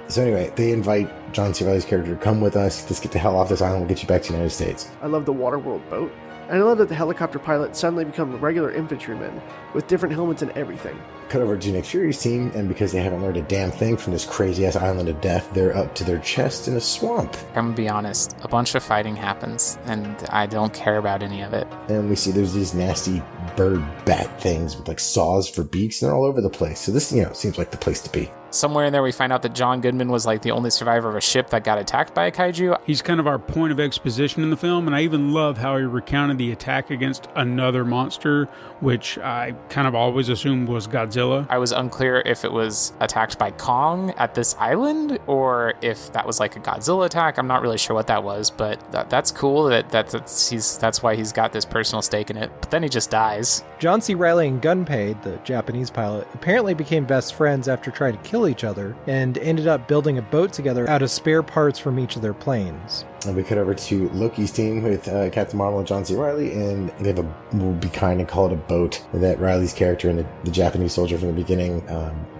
So anyway, they invite John C. Reilly's character to come with us. Let's get the hell off this island. We'll get you back to the United States. I love the Waterworld boat. And I love that the helicopter pilots suddenly become regular infantrymen with different helmets and everything. Cut over to Nick Fury's team, and because they haven't learned a damn thing from this crazy-ass island of death, they're up to their chest in a swamp. I'm gonna be honest, a bunch of fighting happens, and I don't care about any of it. And we see there's these nasty bird bat things with like saws for beaks, and they're all over the place. So this, seems like the place to be. Somewhere in there we find out that John Goodman was like the only survivor of a ship that got attacked by a kaiju. He's kind of our point of exposition in the film, and I even love how he recounted the attack against another monster, which I kind of always assumed was Godzilla. I was unclear if it was attacked by Kong at this island, or if that was like a Godzilla attack. I'm not really sure what that was, but that's cool. That's why he's got this personal stake in it. But then he just dies. John C. Reilly and Gunpei, the Japanese pilot, apparently became best friends after trying to kill each other and ended up building a boat together out of spare parts from each of their planes. And we cut over to Loki's team with Captain Marvel and John C. Reilly, and they have we'll be kind and call it a boat that Riley's character and the Japanese soldier from the beginning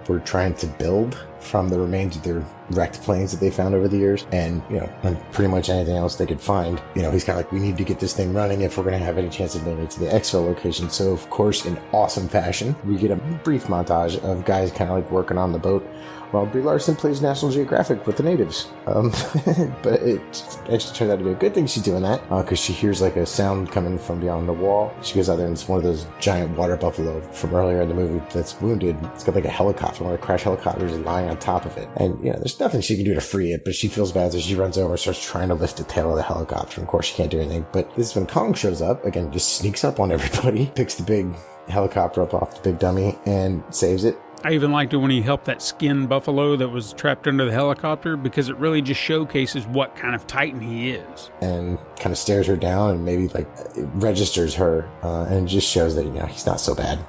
were trying to build from the remains of their wrecked planes that they found over the years. And, and pretty much anything else they could find. He's kind of like, we need to get this thing running if we're going to have any chance of making it to the exfil location. So, of course, in awesome fashion, we get a brief montage of guys kind of like working on the boat while Brie Larson plays National Geographic with the natives. But it actually turned out to be a good thing she's doing that, because she hears like a sound coming from beyond the wall. She goes out there and it's one of those giant water buffalo from earlier in the movie that's wounded. It's got like a helicopter, one of the crash helicopters lying on top of it. And, there's nothing she can do to free it, but she feels bad, so she runs over and starts trying to lift the tail of the helicopter. And of course, she can't do anything. But this is when Kong shows up, again, just sneaks up on everybody, picks the big helicopter up off the big dummy and saves it. I even liked it when he helped that skinned buffalo that was trapped under the helicopter, because it really just showcases what kind of titan he is. And kind of stares her down and maybe like it registers her and just shows that, he's not so bad.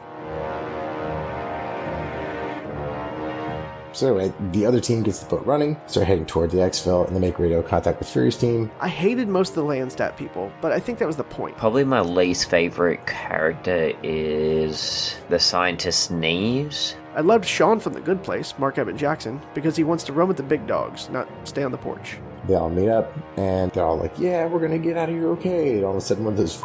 So anyway, the other team gets the boat running, start heading toward the exfil, and they make radio contact with Fury's team. I hated most of the Landstat people, but I think that was the point. Probably my least favorite character is the scientist Neves. I loved Sean from The Good Place, Mark Evan Jackson, because he wants to run with the big dogs, not stay on the porch. They all meet up, and they're all like, yeah, we're going to get out of here okay. And all of a sudden, one of those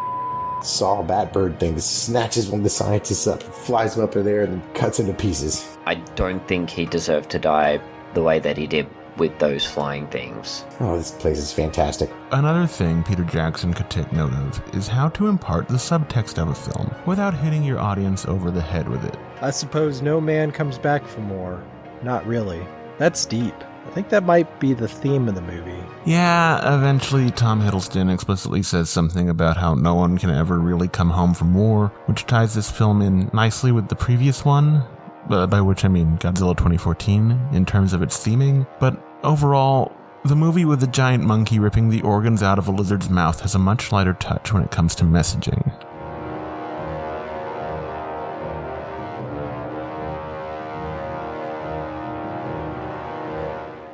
saw bat bird things snatches one of the scientists up, flies him up there, and then cuts into pieces. I don't think he deserved to die the way that he did with those flying things. Oh, this place is fantastic. Another thing Peter Jackson could take note of is how to impart the subtext of a film without hitting your audience over the head with it. I suppose no man comes back for more. Not really. That's deep. I think that might be the theme of the movie. Yeah, eventually Tom Hiddleston explicitly says something about how no one can ever really come home from war, which ties this film in nicely with the previous one, by which I mean Godzilla 2014, in terms of its theming. But overall, the movie with the giant monkey ripping the organs out of a lizard's mouth has a much lighter touch when it comes to messaging.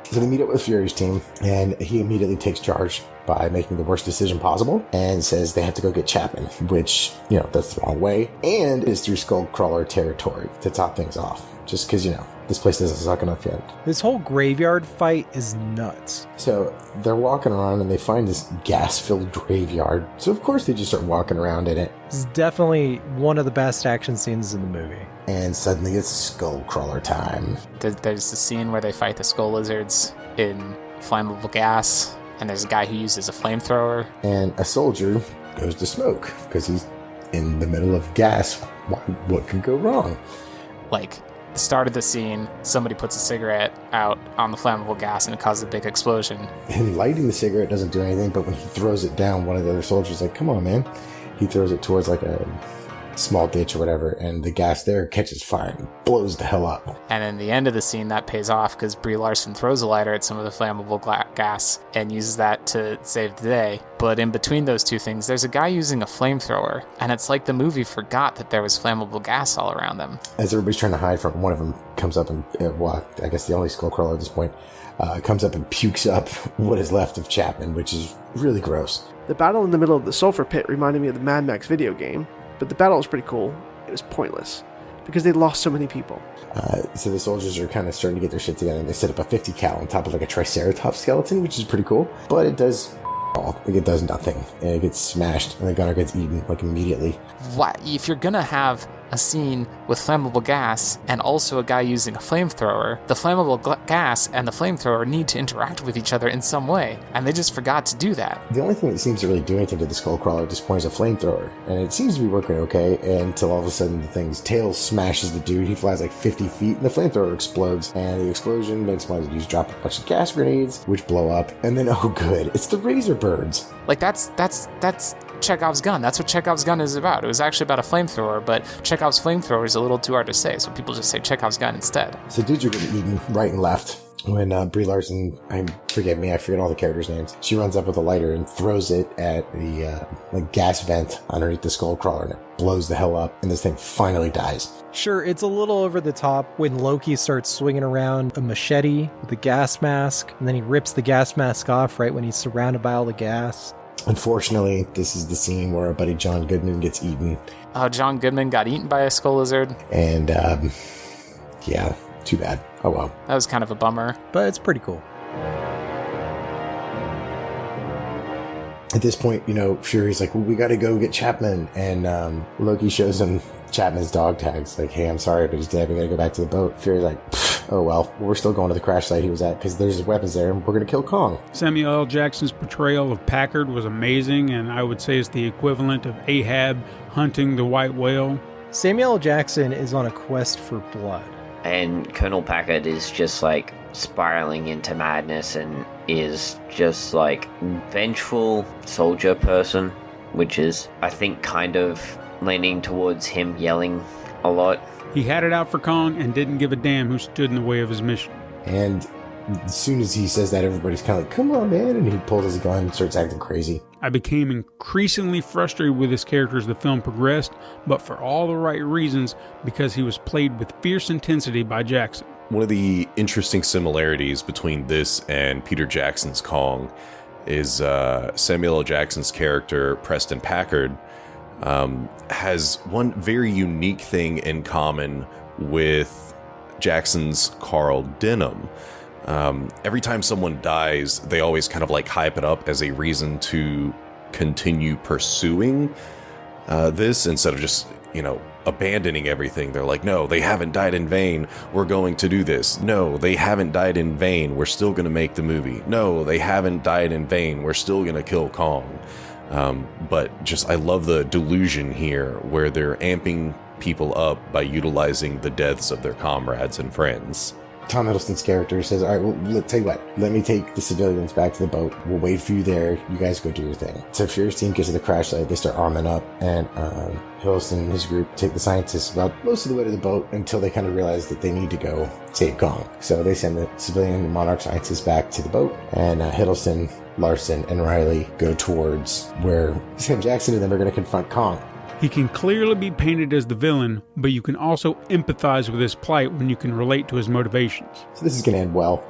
So they meet up with Fury's team, and he immediately takes charge by making the worst decision possible and says they have to go get Chapman, which, that's the wrong way, and is through Skullcrawler territory to top things off. Just because, this place doesn't suck enough yet. This whole graveyard fight is nuts. So they're walking around and they find this gas-filled graveyard. So of course they just start walking around in it. This is definitely one of the best action scenes in the movie. And suddenly it's Skullcrawler time. There's the scene where they fight the skull lizards in flammable gas, and there's a guy who uses a flamethrower. And a soldier goes to smoke because he's in the middle of gas. What could go wrong? Like, the start of the scene, somebody puts a cigarette out on the flammable gas and it causes a big explosion. And lighting the cigarette doesn't do anything, but when he throws it down, one of the other soldiers is like, come on, man. He throws it towards like a small ditch or whatever, and the gas there catches fire and blows the hell up. And then the end of the scene, that pays off because Brie Larson throws a lighter at some of the flammable gas and uses that to save the day. But in between those two things, there's a guy using a flamethrower, and it's like the movie forgot that there was flammable gas all around them. As everybody's trying to hide from, one of them comes up and, I guess the only Skullcrawler at this point, comes up and pukes up what is left of Chapman, which is really gross. The battle in the middle of the sulfur pit reminded me of the Mad Max video game, but the battle was pretty cool. It was pointless. because they lost so many people. So the soldiers are kind of starting to get their shit together, and they set up a 50 cal on top of like a Triceratops skeleton, which is pretty cool. But it does like it does nothing, and it gets smashed, and the gunner gets eaten like immediately. What if you're gonna have a scene with flammable gas and also a guy using a flamethrower? The flammable gas and the flamethrower need to interact with each other in some way, and they just forgot to do that. The only thing that seems to really do anything to the Skullcrawler at this point is a flamethrower, and it seems to be working okay until all of a sudden the thing's tail smashes the dude. He flies like 50 feet, and the flamethrower explodes, and the explosion makes one of the dudes drop a bunch of gas grenades, which blow up, and then oh good, it's the Razor Birds. Like that's Chekhov's gun. That's what Chekhov's gun is about. It was actually about a flamethrower, but Chekhov's flamethrower is a little too hard to say, so people just say Chekhov's gun instead. So dudes are getting eaten right and left. When Brie Larson, forgive me, I forget all the characters' names. She runs up with a lighter and throws it at the gas vent underneath the Skullcrawler, and it blows the hell up, and this thing finally dies. Sure, it's a little over the top when Loki starts swinging around a machete with a gas mask, and then he rips the gas mask off right when he's surrounded by all the gas. Unfortunately, this is the scene where our buddy John Goodman gets eaten. John Goodman got eaten by a skull lizard. And, yeah, too bad. Oh well. That was kind of a bummer. But it's pretty cool. At this point, Fury's like, well, we gotta go get Chapman. And Loki shows him Chapman's dog tags. Like, hey, I'm sorry, but he's dead. We gotta go back to the boat. Fury's like, oh well, we're still going to the crash site he was at because there's weapons there and we're gonna kill Kong. Samuel L. Jackson's portrayal of Packard was amazing, and I would say it's the equivalent of Ahab hunting the white whale. Samuel L. Jackson is on a quest for blood. And Colonel Packard is just like spiraling into madness and is just like vengeful soldier person, which is, I think, kind of leaning towards him yelling a lot. He had it out for Kong and didn't give a damn who stood in the way of his mission. And as soon as he says that, everybody's kind of like, come on, man. And he pulls his gun and starts acting crazy. I became increasingly frustrated with this character as the film progressed, but for all the right reasons, because he was played with fierce intensity by Jackson. One of the interesting similarities between this and Peter Jackson's Kong is Samuel L. Jackson's character, Preston Packard, has one very unique thing in common with Jackson's Carl Denham. Every time someone dies, they always kind of like hype it up as a reason to continue pursuing this instead of just, abandoning everything. They're like, no, they haven't died in vain. We're going to do this. No, they haven't died in vain. We're still going to make the movie. No, they haven't died in vain. We're still going to kill Kong. But just, I love the delusion here where they're amping people up by utilizing the deaths of their comrades and friends. Tom Hiddleston's character says, all right, well, tell you what, let me take the civilians back to the boat. We'll wait for you there. You guys go do your thing. So Fury's team gets to the crash site. They start arming up, and Hiddleston and his group take the scientists about most of the way to the boat until they kind of realize that they need to go save Kong. So they send the civilian and Monarch scientists back to the boat, and Hiddleston, Larson, and Riley go towards where Sam Jackson and them are going to confront Kong. He can clearly be painted as the villain, but you can also empathize with his plight when you can relate to his motivations. So this is going to end well.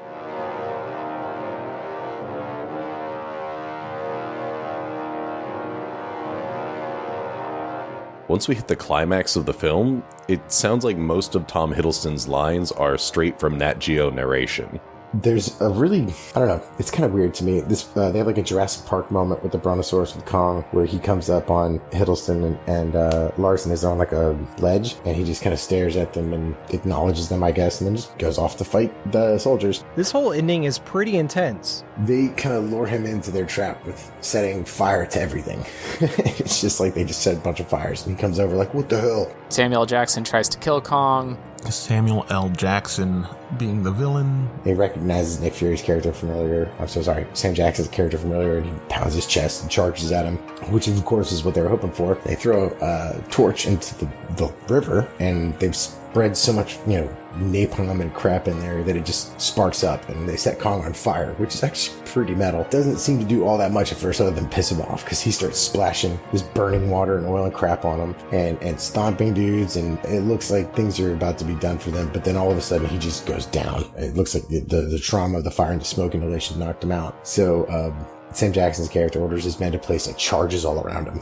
Once we hit the climax of the film, it sounds like most of Tom Hiddleston's lines are straight from Nat Geo narration. There's a really, I don't know, it's kind of weird to me. They have like a Jurassic Park moment with the Brontosaurus with Kong where he comes up on Hiddleston and Larson is on like a ledge and he just kind of stares at them and acknowledges them, I guess, and then just goes off to fight the soldiers. This whole ending is pretty intense. They kind of lure him into their trap with setting fire to everything. It's just like they just set a bunch of fires and he comes over like, what the hell? Samuel L. Jackson tries to kill Kong. Samuel L. Jackson being the villain. He recognizes Nick Fury's character from earlier. I'm so sorry, Sam Jackson's character from earlier, and he pounds his chest and charges at him, which of course is what they were hoping for. They throw a torch into the river, and they've spread so much, napalm and crap in there that it just sparks up, and they set Kong on fire, which is actually pretty metal. Doesn't seem to do all that much at first other than piss him off, because he starts splashing this burning water and oil and crap on him and stomping dudes, and it looks like things are about to be done for them, but then all of a sudden he just goes down. It looks like the trauma of the fire and the smoke inhalation knocked him out. So Sam Jackson's character orders his men to place like charges all around him.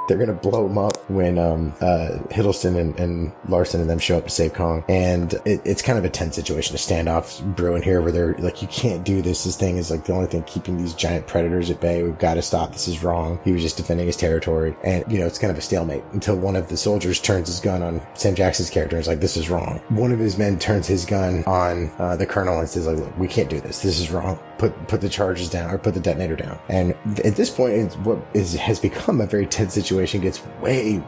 They're gonna blow him up. when Hiddleston and Larson and them show up to save Kong. And it's kind of a tense situation, a standoff brewing here where they're like, you can't do this. This thing is like the only thing keeping these giant predators at bay. We've got to stop. This is wrong. He was just defending his territory. And, it's kind of a stalemate until one of the soldiers turns his gun on Sam Jackson's character and is like, this is wrong. One of his men turns his gun on the colonel and says, like, look, we can't do this. This is wrong. Put the charges down, or put the detonator down. And at this point, has become a very tense situation gets way,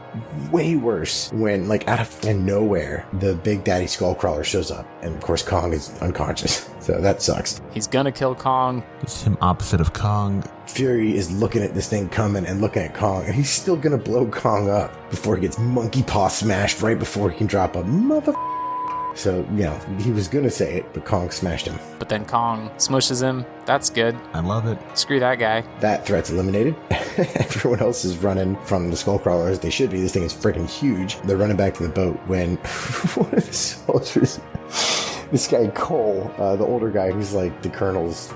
way worse when, like, out of nowhere, the Big Daddy Skullcrawler shows up. And of course, Kong is unconscious. So that sucks. He's gonna kill Kong. It's him opposite of Kong. Fury is looking at this thing coming and looking at Kong, and he's still gonna blow Kong up before he gets monkey paw smashed right before he can drop a mother. So, he was gonna say it, but Kong smashed him. But then Kong smushes him. That's good. I love it. Screw that guy. That threat's eliminated. Everyone else is running from the Skullcrawler as they should be. This thing is freaking huge. They're running back to the boat when one of the soldiers, this guy Cole, the older guy, who's like the colonel's,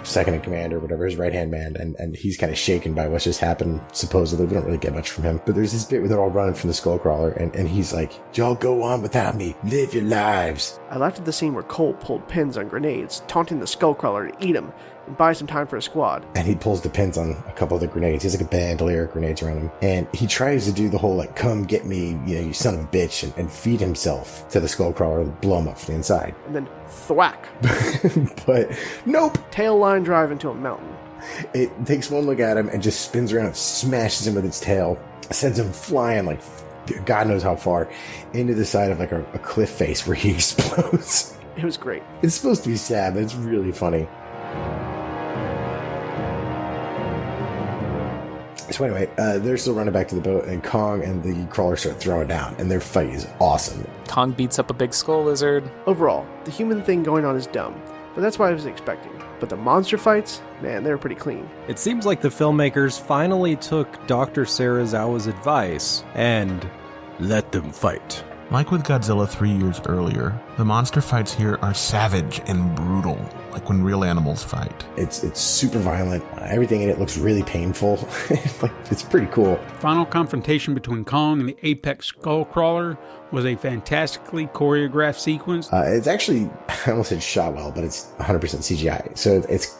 second in command or whatever, his right-hand man, and he's kind of shaken by what's just happened, supposedly. We don't really get much from him. But there's this bit where they're all running from the Skullcrawler, and he's like, y'all go on without me. Live your lives. I laughed at the scene where Cole pulled pins on grenades, taunting the Skullcrawler to eat him and buy some time for a squad. And he pulls the pins on a couple of the grenades. He's like a bandolier of grenades around him. And he tries to do the whole, like, come get me, you son of a bitch, and feed himself to the Skullcrawler and blow him up from the inside. And then thwack. But nope. Tail line drive into a mountain. It takes one look at him and just spins around and smashes him with its tail. Sends him flying like God knows how far into the side of like a cliff face where he explodes. It was great. It's supposed to be sad, but it's really funny. So anyway, they're still running back to the boat, and Kong and the crawler start throwing down, and their fight is awesome. Kong beats up a big skull lizard. Overall, the human thing going on is dumb, but that's what I was expecting. But the monster fights, man, they were pretty clean. It seems like the filmmakers finally took Dr. Serizawa's advice and let them fight. Like with Godzilla 3 years earlier, the monster fights here are savage and brutal, like when real animals fight. It's super violent. Everything in it looks really painful. It's pretty cool. Final confrontation between Kong and the apex Skullcrawler was a fantastically choreographed sequence. It's actually, I almost said shot well, but it's 100% CGI. So it's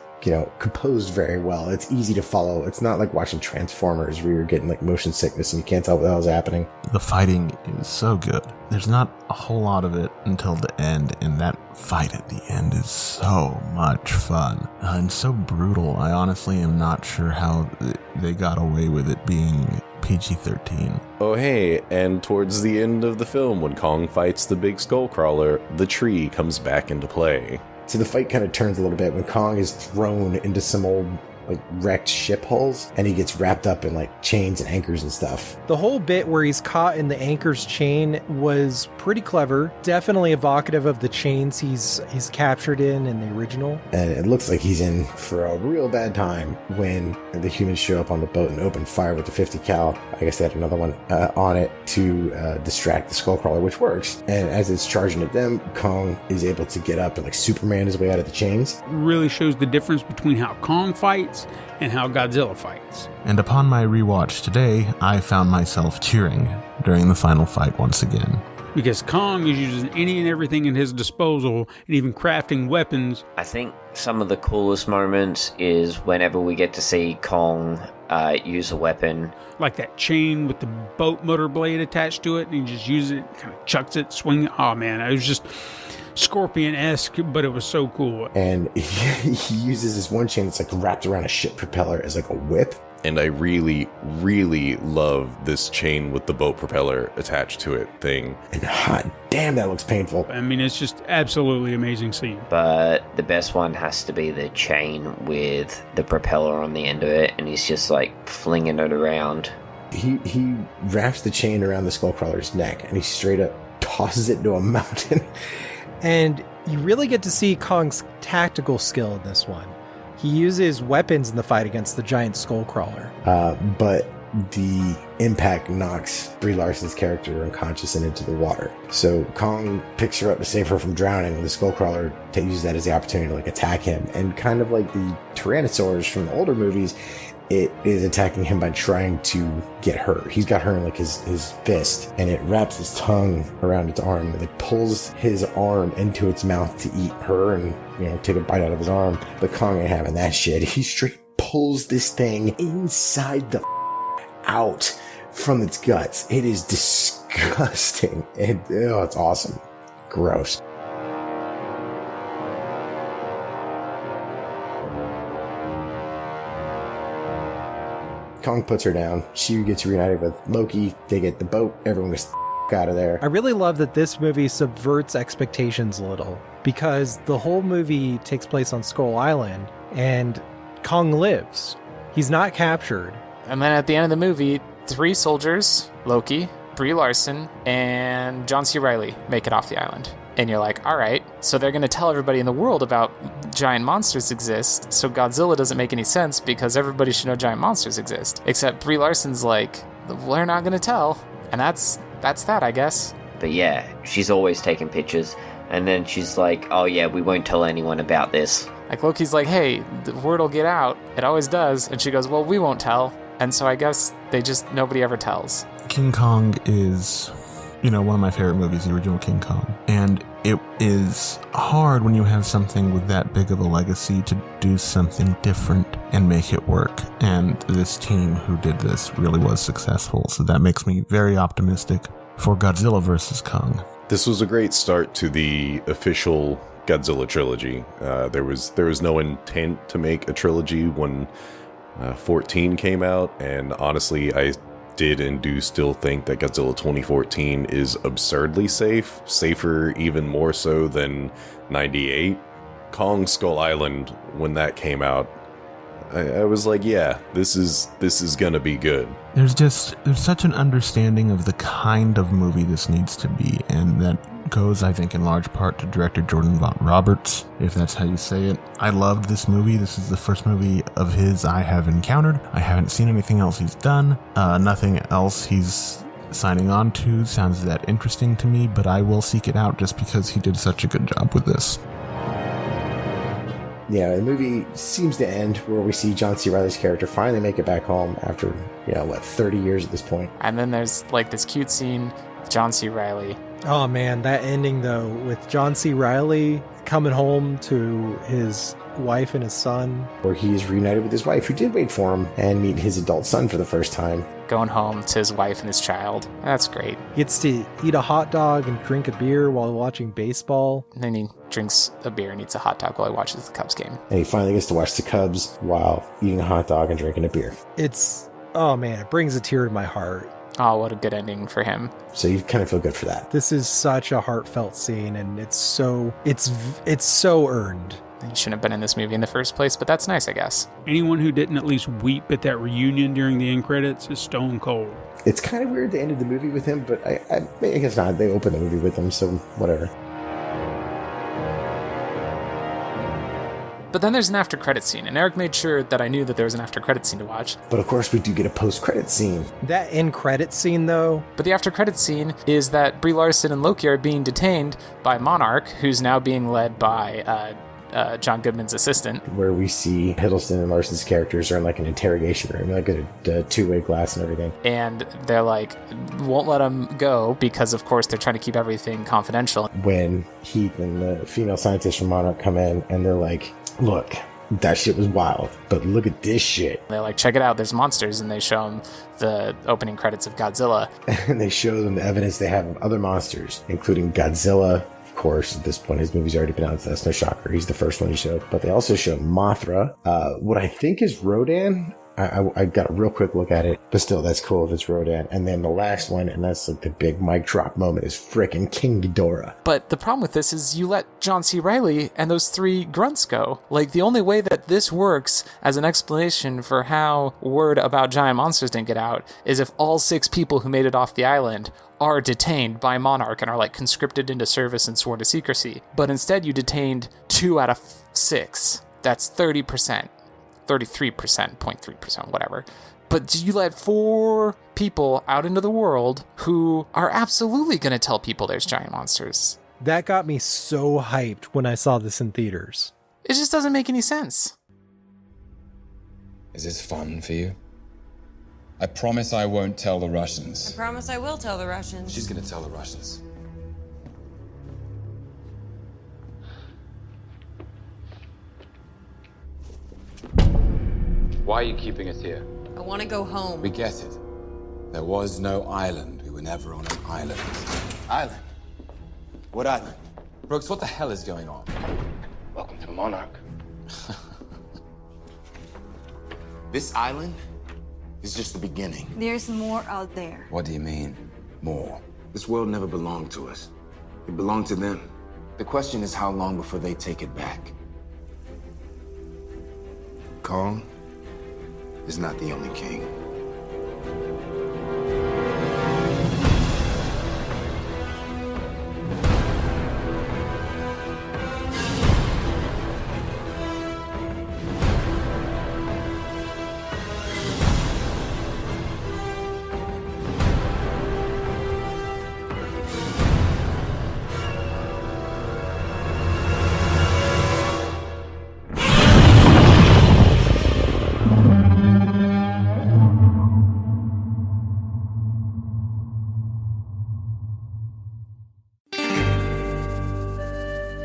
composed very well. It's easy to follow. It's not like watching Transformers where you're getting like motion sickness and you can't tell what the hell's happening. The fighting is so good. There's not a whole lot of it until the end, and that fight at the end is so much fun and so brutal. I honestly am not sure how they got away with it being PG-13. Oh hey, and towards the end of the film, when Kong fights the big Skullcrawler, the tree comes back into play. So the fight kind of turns a little bit when Kong is thrown into some old like wrecked ship hulls, and he gets wrapped up in like chains and anchors and stuff. The whole bit where he's caught in the anchor's chain was pretty clever. Definitely evocative of the chains he's captured in the original. And it looks like he's in for a real bad time when the humans show up on the boat and open fire with the 50 cal. I guess they had another one on it to distract the Skullcrawler, which works. And as it's charging at them, Kong is able to get up and like Superman his way out of the chains. Really shows the difference between how Kong fights and how Godzilla fights. And upon my rewatch today, I found myself cheering during the final fight once again. Because Kong is using any and everything at his disposal and even crafting weapons. I think some of the coolest moments is whenever we get to see Kong use a weapon. Like that chain with the boat motor blade attached to it, and he just uses it, kind of chucks it, swings it. Oh man, it was just Scorpion-esque, but it was so cool. And he uses this one chain that's like wrapped around a ship propeller as like a whip. And I really, really love this chain with the boat propeller attached to it thing. And hot damn, that looks painful. I mean, it's just absolutely amazing scene. But the best one has to be the chain with the propeller on the end of it, and he's just like flinging it around. He wraps the chain around the Skullcrawler's neck, and he straight up tosses it into a mountain. And you really get to see Kong's tactical skill in this one. He uses weapons in the fight against the giant Skullcrawler. But the impact knocks Brie Larson's character unconscious and into the water. So Kong picks her up to save her from drowning, and the Skullcrawler uses that as the opportunity to like attack him. And kind of like the Tyrannosaurs from the older movies, it is attacking him by trying to get her. He's got her in like his fist, and it wraps its tongue around its arm and it pulls his arm into its mouth to eat her and, take a bite out of his arm. But Kong ain't having that shit. He straight pulls this thing inside the out from its guts. It is disgusting. It's awesome. Gross. Kong puts her down. She gets reunited with Loki. They get the boat. Everyone gets the out of there. I really love that this movie subverts expectations a little, because the whole movie takes place on Skull Island and Kong lives. He's not captured. And then at the end of the movie, 3 soldiers, Loki, Brie Larson, and John C. Reilly make it off the island. And you're like, all right, so they're going to tell everybody in the world about giant monsters exist, so Godzilla doesn't make any sense because everybody should know giant monsters exist. Except Brie Larson's like, we're not going to tell. And that's that, I guess. But yeah, she's always taking pictures. And then she's like, oh yeah, we won't tell anyone about this. Like, Loki's like, hey, the word will get out. It always does. And she goes, well, we won't tell. And so I guess nobody ever tells. King Kong is, one of my favorite movies, the original King Kong. And it is hard when you have something with that big of a legacy to do something different and make it work. And this team who did this really was successful. So that makes me very optimistic for Godzilla vs. Kong. This was a great start to the official Godzilla trilogy. There was no intent to make a trilogy when 14 came out, and honestly, I did and do still think that Godzilla 2014 is absurdly safe, safer even more so than 98. Kong Skull Island, when that came out, I was like, yeah, this is gonna be good. There's such an understanding of the kind of movie this needs to be, and that goes, I think, in large part to director Jordan Vogt Roberts, if that's how you say it. I loved this movie. This is the first movie of his I have encountered. I haven't seen anything else he's done. Nothing else he's signing on to sounds that interesting to me, but I will seek it out just because he did such a good job with this. Yeah, the movie seems to end where we see John C. Reilly's character finally make it back home after, 30 years at this point. And then there's like this cute scene of John C. Reilly. Oh man, that ending though, with John C. Reilly coming home to his wife and his son. Where he is reunited with his wife, who did wait for him, and meet his adult son for the first time. Going home to his wife and his child. That's great. He gets to eat a hot dog and drink a beer while watching baseball. And then he drinks a beer and eats a hot dog while he watches the Cubs game. And he finally gets to watch the Cubs while eating a hot dog and drinking a beer. Oh man, it brings a tear to my heart. Oh, what a good ending for him. So you kind of feel good for that. This is such a heartfelt scene, and it's so earned. He shouldn't have been in this movie in the first place, but that's nice, I guess. Anyone who didn't at least weep at that reunion during the end credits is stone cold. It's kind of weird they ended the movie with him, but I guess not. They opened the movie with him, so whatever. But then there's an after-credit scene, and Eric made sure that I knew that there was an after-credit scene to watch. But of course, we do get a post-credit scene. That end-credit scene, though. But the after-credit scene is that Brie Larson and Loki are being detained by Monarch, who's now being led by John Goodman's assistant. Where we see Hiddleston and Larson's characters are in like an interrogation room, like a two-way glass and everything. And they're like, won't let them go because, of course, they're trying to keep everything confidential. When Heath and the female scientists from Monarch come in, and they're like, look, that shit was wild, but look at this shit. They're like, check it out, there's monsters, and they show them the opening credits of Godzilla. And they show them the evidence they have of other monsters, including Godzilla. Of course, at this point, his movie's already been out, so that's no shocker. He's the first one he showed. But they also show Mothra, what I think is Rodan. I got a real quick look at it, but still, that's cool if it's Rodan. And then the last one, and that's like the big mic drop moment, is frickin' King Ghidorah. But the problem with this is you let John C. Reilly and those 3 grunts go. Like, the only way that this works as an explanation for how word about giant monsters didn't get out is if all 6 people who made it off the island are detained by Monarch and are like conscripted into service and sworn to secrecy. But instead you detained 2 out of 6. That's 30%. 33%, 0.3%, whatever. But you let 4 people out into the world who are absolutely going to tell people there's giant monsters. That got me so hyped when I saw this in theaters. It just doesn't make any sense. Is this fun for you? I promise I won't tell the Russians. I promise I will tell the Russians. She's gonna tell the Russians. Why are you keeping us here? I want to go home. We get it. There was no island. We were never on an island. Island? What island? Brooks, what the hell is going on? Welcome to Monarch. This island is just the beginning. There's more out there. What do you mean, more? This world never belonged to us. It belonged to them. The question is how long before they take it back. Kong is not the only king.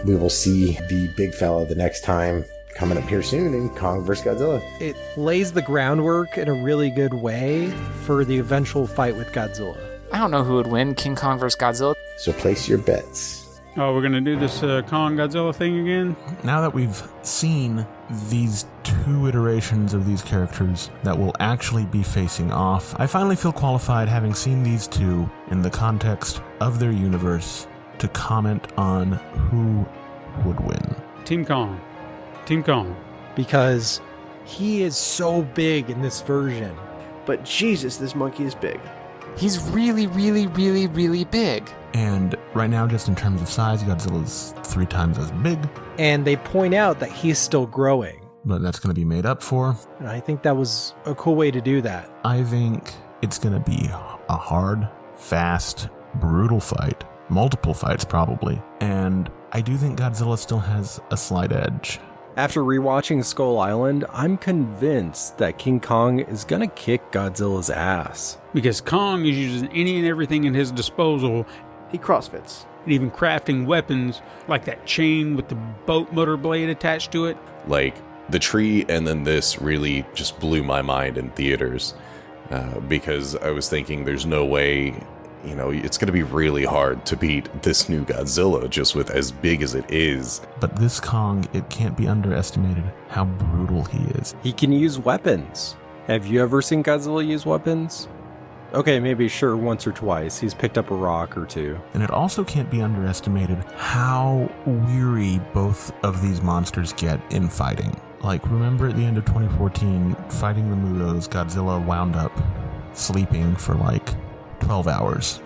We will see the big fella the next time coming up here soon in Kong vs. Godzilla. It lays the groundwork in a really good way for the eventual fight with Godzilla. I don't know who would win, King Kong versus Godzilla. So place your bets. Oh, we're going to do this Kong Godzilla thing again? Now that we've seen these two iterations of these characters that will actually be facing off, I finally feel qualified, having seen these two in the context of their universe, to comment on who would win. Team Kong. Team Kong. Because he is so big in this version. But Jesus, this monkey is big. He's really, really, really, really big. And right now, just in terms of size, Godzilla's 3 times as big. And they point out that he's still growing. But that's going to be made up for. And I think that was a cool way to do that. I think it's going to be a hard, fast, brutal fight. Multiple fights, probably. And I do think Godzilla still has a slight edge. After rewatching Skull Island, I'm convinced that King Kong is gonna kick Godzilla's ass. Because Kong is using any and everything at his disposal. He crossfits. And even crafting weapons like that chain with the boat motor blade attached to it. Like, the tree and then this really just blew my mind in theaters. Because I was thinking there's no way, you know, it's going to be really hard to beat this new Godzilla just with as big as it is. But this Kong, it can't be underestimated how brutal he is. He can use weapons. Have you ever seen Godzilla use weapons? Okay, maybe sure once or twice. He's picked up a rock or two. And it also can't be underestimated how weary both of these monsters get in fighting. Like, remember at the end of 2014, fighting the Mutos, Godzilla wound up sleeping for like 12 hours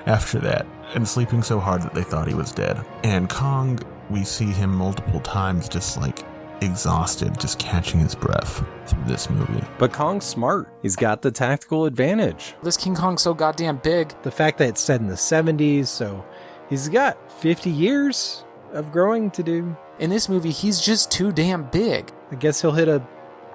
after that, and sleeping so hard that they thought he was dead. And Kong, we see him multiple times just like exhausted, just catching his breath through this movie. But Kong's smart. He's got the tactical advantage. This King Kong's so goddamn big. The fact that it's set in the 70s, so he's got 50 years of growing to do. In this movie, he's just too damn big. I guess he'll hit a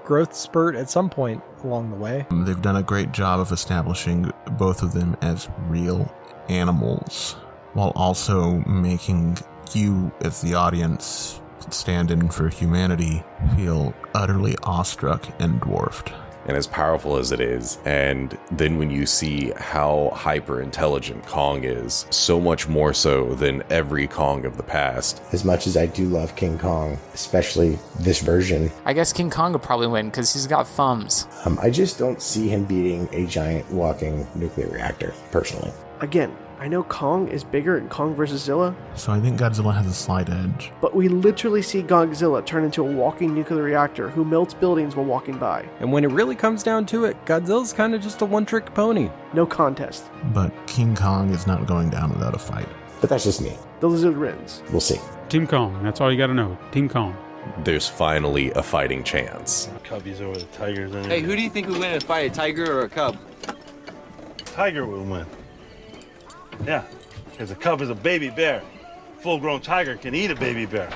growth spurt at some point along the way. They've done a great job of establishing both of them as real animals, while also making you, as the audience, stand in for humanity, feel utterly awestruck and dwarfed. And as powerful as it is, and then when you see how hyper intelligent Kong is, so much more so than every Kong of the past. As much as I do love King Kong, especially this version, I guess King Kong would probably win because he's got thumbs. I just don't see him beating a giant walking nuclear reactor, personally. Again, I know Kong is bigger in Kong vs. Zilla, So I think Godzilla has a slight edge. but we literally see Godzilla turn into a walking nuclear reactor who melts buildings while walking by. And when it really comes down to it, Godzilla's kind of just a one-trick pony. No contest. But King Kong is not going down without a fight. But that's just me. The lizard wins. We'll see. Team Kong. That's all you got to know. Team Kong. There's finally a fighting chance. Cubbies over the tigers. Anyway. Hey, who do you think would win in a fight, a tiger or a cub? Tiger will win. Yeah, because a cub is a baby bear. Full-grown tiger can eat a baby bear.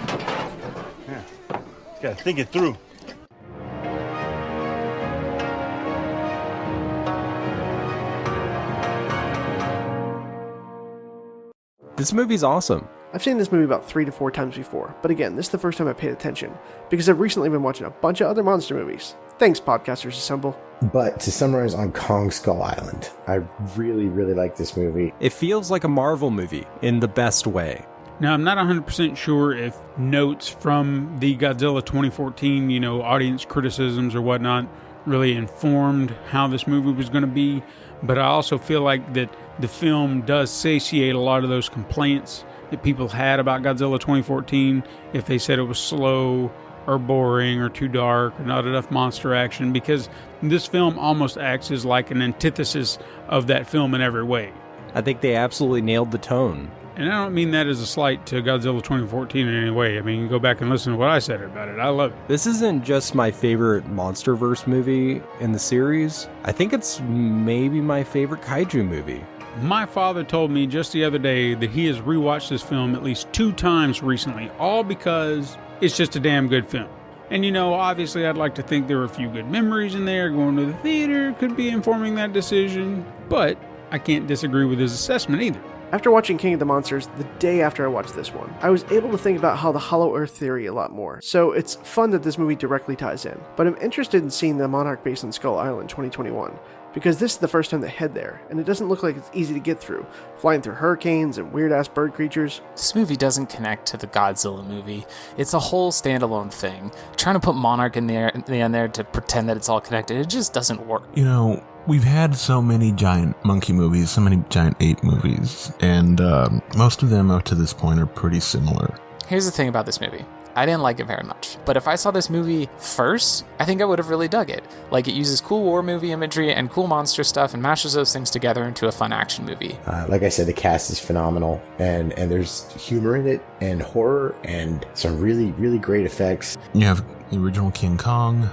Yeah, you gotta think it through. This movie's awesome. I've seen this movie about 3 to 4 times before, but again, this is the first time I paid attention, because I've recently been watching a bunch of other monster movies. Thanks, Podcasters Assemble. But to summarize on Kong Skull Island, I really, really like this movie. It feels like a Marvel movie in the best way. Now, I'm not 100% sure if notes from the Godzilla 2014, audience criticisms or whatnot really informed how this movie was going to be, but I also feel like that the film does satiate a lot of those complaints that people had about Godzilla 2014 if they said it was slow or boring or too dark or not enough monster action, because this film almost acts as like an antithesis of that film in every way. I think they absolutely nailed the tone. And I don't mean that as a slight to Godzilla 2014 in any way. I mean, you go back and listen to what I said about it. I love it. This isn't just my favorite MonsterVerse movie in the series. I think it's maybe my favorite Kaiju movie. My father told me just the other day that he has rewatched this film at least 2 times recently, all because it's just a damn good film. And obviously I'd like to think there were a few good memories in there. Going to the theater could be informing that decision, but I can't disagree with his assessment either. After watching King of the Monsters, the day after I watched this one, I was able to think about how the Hollow Earth theory a lot more. So it's fun that this movie directly ties in. But I'm interested in seeing the Monarch base on Skull Island 2021, because this is the first time they head there, and it doesn't look like it's easy to get through, flying through hurricanes and weird-ass bird creatures. This movie doesn't connect to the Godzilla movie. It's a whole standalone thing. Trying to put Monarch in there to pretend that it's all connected, it just doesn't work. We've had so many giant monkey movies, so many giant ape movies, and most of them up to this point are pretty similar. Here's the thing about this movie. I didn't like it very much. But if I saw this movie first, I think I would have really dug it. Like, it uses cool war movie imagery and cool monster stuff and mashes those things together into a fun action movie. Like I said, the cast is phenomenal, and there's humor in it, and horror, and some really, really great effects. You have the original King Kong.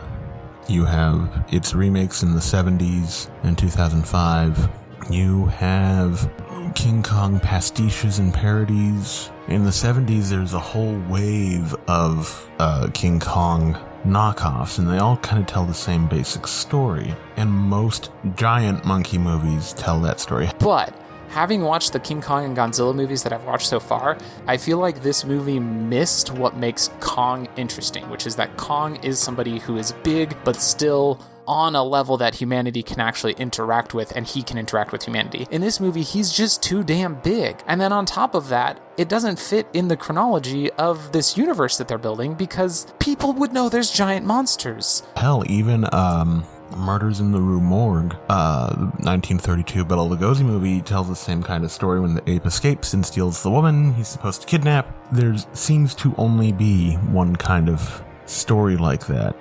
You have its remakes in the 70s and 2005. You have King Kong pastiches and parodies. In the 70s, there's a whole wave of King Kong knockoffs, and they all kind of tell the same basic story. And most giant monkey movies tell that story. But having watched the King Kong and Godzilla movies that I've watched so far, I feel like this movie missed what makes Kong interesting, which is that Kong is somebody who is big, but still on a level that humanity can actually interact with, and he can interact with humanity. In this movie, he's just too damn big. And then on top of that, it doesn't fit in the chronology of this universe that they're building, because people would know there's giant monsters. Hell, even Murders in the Rue Morgue, 1932 Bela Lugosi movie, tells the same kind of story when the ape escapes and steals the woman he's supposed to kidnap. There seems to only be one kind of story like that.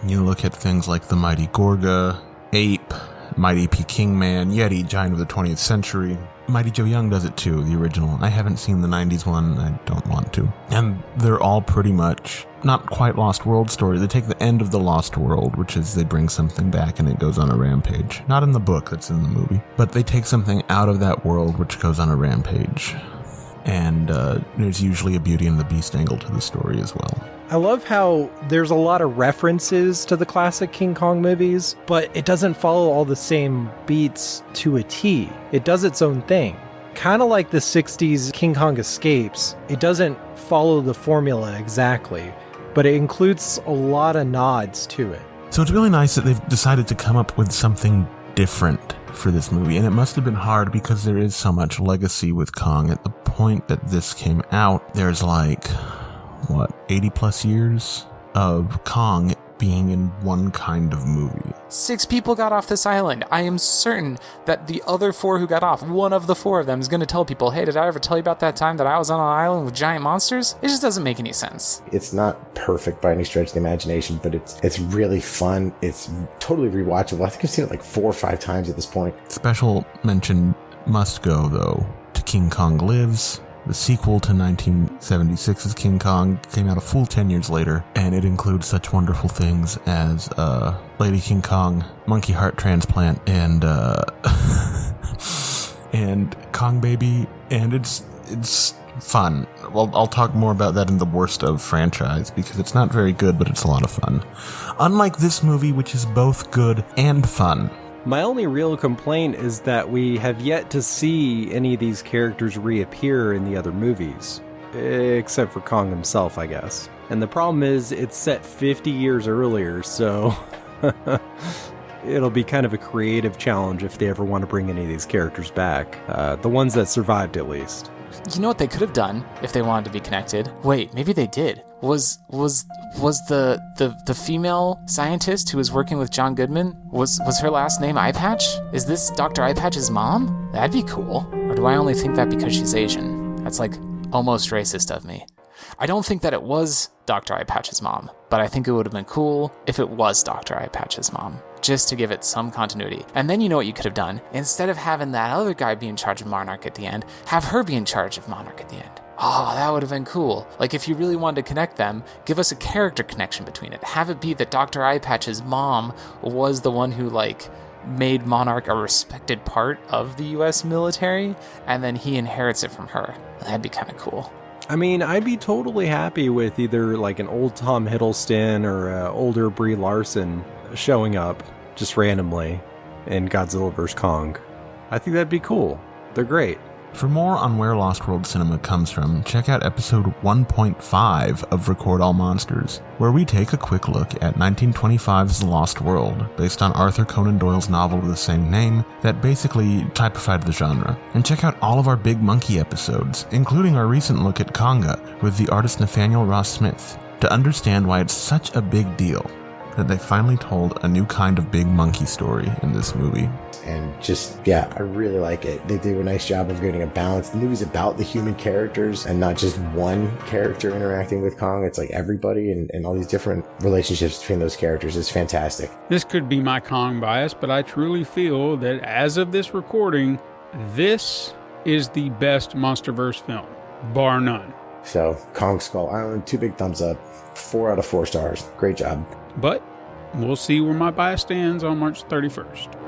You look at things like the Mighty Gorga, Ape, Mighty Peking Man, Yeti, Giant of the 20th Century. Mighty Joe Young does it too, the original. I haven't seen the 90s one, I don't want to. And they're all pretty much not quite Lost World stories. They take the end of the Lost World, which is they bring something back and it goes on a rampage. Not in the book, that's in the movie. But they take something out of that world which goes on a rampage. And there's usually a Beauty and the Beast angle to the story as well. I love how there's a lot of references to the classic King Kong movies, but it doesn't follow all the same beats to a T. It does its own thing. Kind of like the 60s King Kong Escapes, it doesn't follow the formula exactly, but it includes a lot of nods to it. So it's really nice that they've decided to come up with something different for this movie, and it must have been hard because there is so much legacy with Kong. At the point that this came out, there's 80 plus years of Kong being in one kind of movie. 6 people got off this island. I am certain that the other 4 who got off, one of the 4 of them is going to tell people, hey, did I ever tell you about that time that I was on an island with giant monsters? It just doesn't make any sense. It's not perfect by any stretch of the imagination, but it's really fun. It's totally rewatchable. I think I've seen it 4 or 5 times at this point. Special mention must go, though, to King Kong Lives. The sequel to 1976's King Kong came out a full 10 years later, and it includes such wonderful things as Lady King Kong, monkey heart transplant, and and Kong Baby, and it's fun. Well, I'll talk more about that in the Worst of franchise, because it's not very good, but it's a lot of fun. Unlike this movie, which is both good and fun. My only real complaint is that we have yet to see any of these characters reappear in the other movies. Except for Kong himself, I guess. And the problem is, it's set 50 years earlier, so it'll be kind of a creative challenge if they ever want to bring any of these characters back. The ones that survived, at least. You know what they could have done if they wanted to be connected? Wait, maybe they did. Was the female scientist who was working with John Goodman, was her last name Eye Patch? Is this Dr. Eye Patch's mom? That'd be cool. Or do I only think that because she's Asian? That's like almost racist of me. I don't think that it was Dr. Eye Patch's mom, but I think it would have been cool if it was Dr. Eye Patch's mom, just to give it some continuity. And then you know what you could have done? Instead of having that other guy be in charge of Monarch at the end, have her be in charge of Monarch at the end. Oh, that would have been cool. Like, if you really wanted to connect them, give us a character connection between it. Have it be that Dr. Eye Patch's mom was the one who, like, made Monarch a respected part of the U.S. military, and then he inherits it from her. That'd be kind of cool. I mean, I'd be totally happy with either like an old Tom Hiddleston or older Brie Larson showing up just randomly in Godzilla vs. Kong. I think that'd be cool. They're great. For more on where Lost World Cinema comes from, check out episode 1.5 of Record All Monsters, where we take a quick look at 1925's The Lost World, based on Arthur Conan Doyle's novel of the same name that basically typified the genre. And check out all of our Big Monkey episodes, including our recent look at Konga with the artist Nathaniel Ross Smith, to understand why it's such a big deal that they finally told a new kind of big monkey story in this movie. And just, yeah, I really like it. They do a nice job of getting a balance. The movie's about the human characters and not just one character interacting with Kong. It's like everybody and all these different relationships between those characters is fantastic. This could be my Kong bias, but I truly feel that as of this recording, this is the best MonsterVerse film, bar none. So, Kong Skull Island, 2 big thumbs up, 4 out of 4 stars. Great job. But we'll see where my bias stands on March 31st.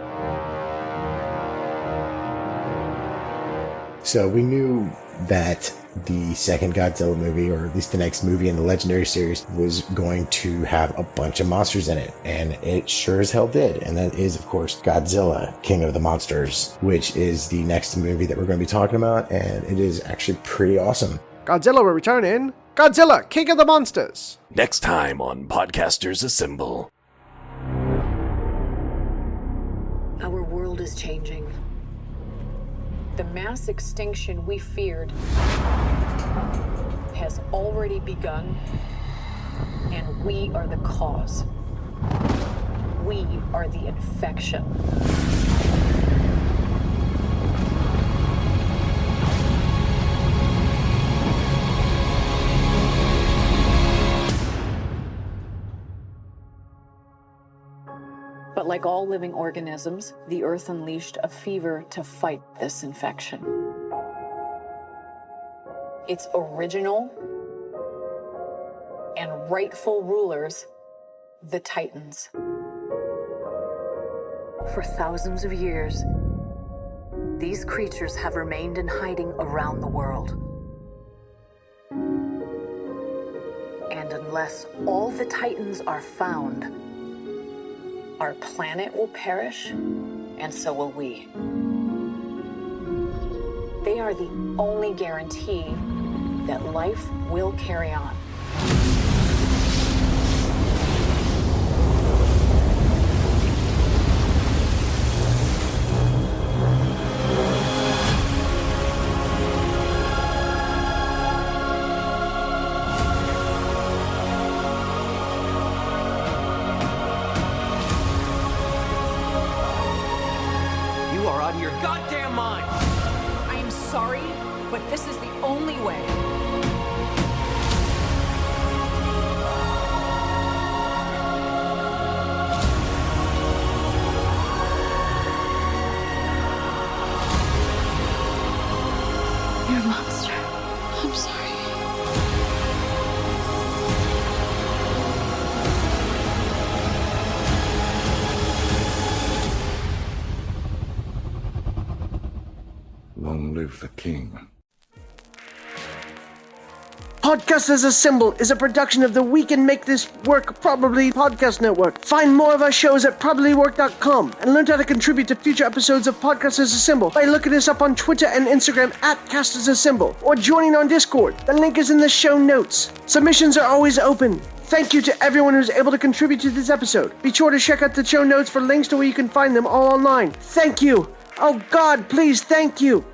So we knew that the second Godzilla movie, or at least the next movie in the Legendary series, was going to have a bunch of monsters in it. And it sure as hell did. And that is, of course, Godzilla, King of the Monsters, which is the next movie that we're going to be talking about. And it is actually pretty awesome. Godzilla will return in Godzilla, King of the Monsters. Next time on Podcasters Assemble. Our world is changing. The mass extinction we feared has already begun, and we are the cause. We are the infection. But like all living organisms, the Earth unleashed a fever to fight this infection. Its original and rightful rulers, the Titans. For thousands of years, these creatures have remained in hiding around the world. And unless all the Titans are found, our planet will perish, and so will we. They are the only guarantee that life will carry on. This is the only way. You're a monster. I'm sorry. Long live the king. Podcasters Assemble is a production of the We Can Make This Work Probably Podcast Network. Find more of our shows at probablywork.com and learn how to contribute to future episodes of Podcasters Assemble by looking us up on Twitter and Instagram at Casters Assemble or joining on Discord. The link is in the show notes. Submissions are always open. Thank you to everyone who's able to contribute to this episode. Be sure to check out the show notes for links to where you can find them all online. Thank you. Oh God, please, thank you.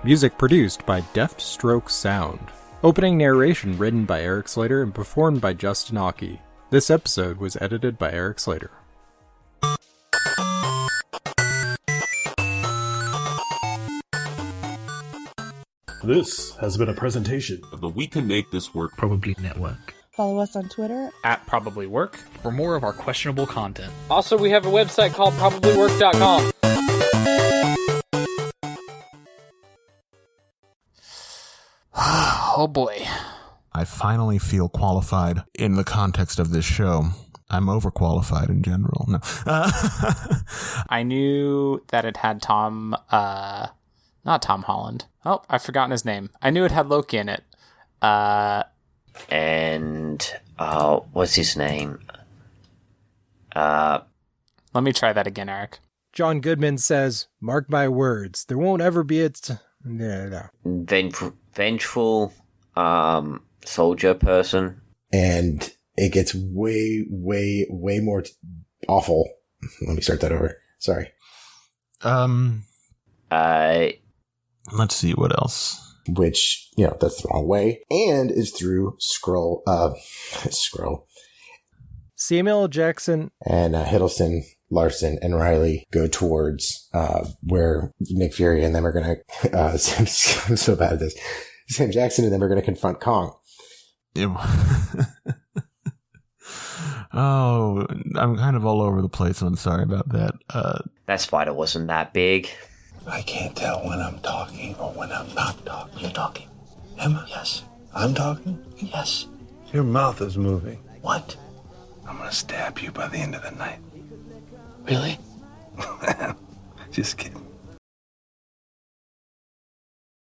Music produced by Deft Stroke Sound. Opening narration written by Eric Slater and performed by Justin Aki. This episode was edited by Eric Slater. This has been a presentation of the We Can Make This Work Probably Network. Follow us on Twitter at Probably Work for more of our questionable content. Also, we have a website called probablywork.com. Oh boy. I finally feel qualified in the context of this show. I'm overqualified in general. No. I knew that it had not Tom Holland. Oh, I've forgotten his name. I knew it had Loki in it. What's his name? Let me try that again, Eric. John Goodman says, "Mark my words, there won't ever be a vengeful soldier person." And it gets way, way, way more awful. Let me start that over. Sorry. Let's see what else. Which, that's the wrong way. And is through Skrull. Samuel L. Jackson. And Hiddleston, Larson, and Riley go towards where Nick Fury and them are going to... I'm so bad at this. Sam Jackson and them are going to confront Kong. Oh, I'm kind of all over the place. I'm sorry about that. That spider wasn't that big. I can't tell when I'm talking or when I'm not talking. You're talking. Am I? Yes. I'm talking? Yes. Your mouth is moving. What? I'm gonna stab you by the end of the night. Really? Just kidding.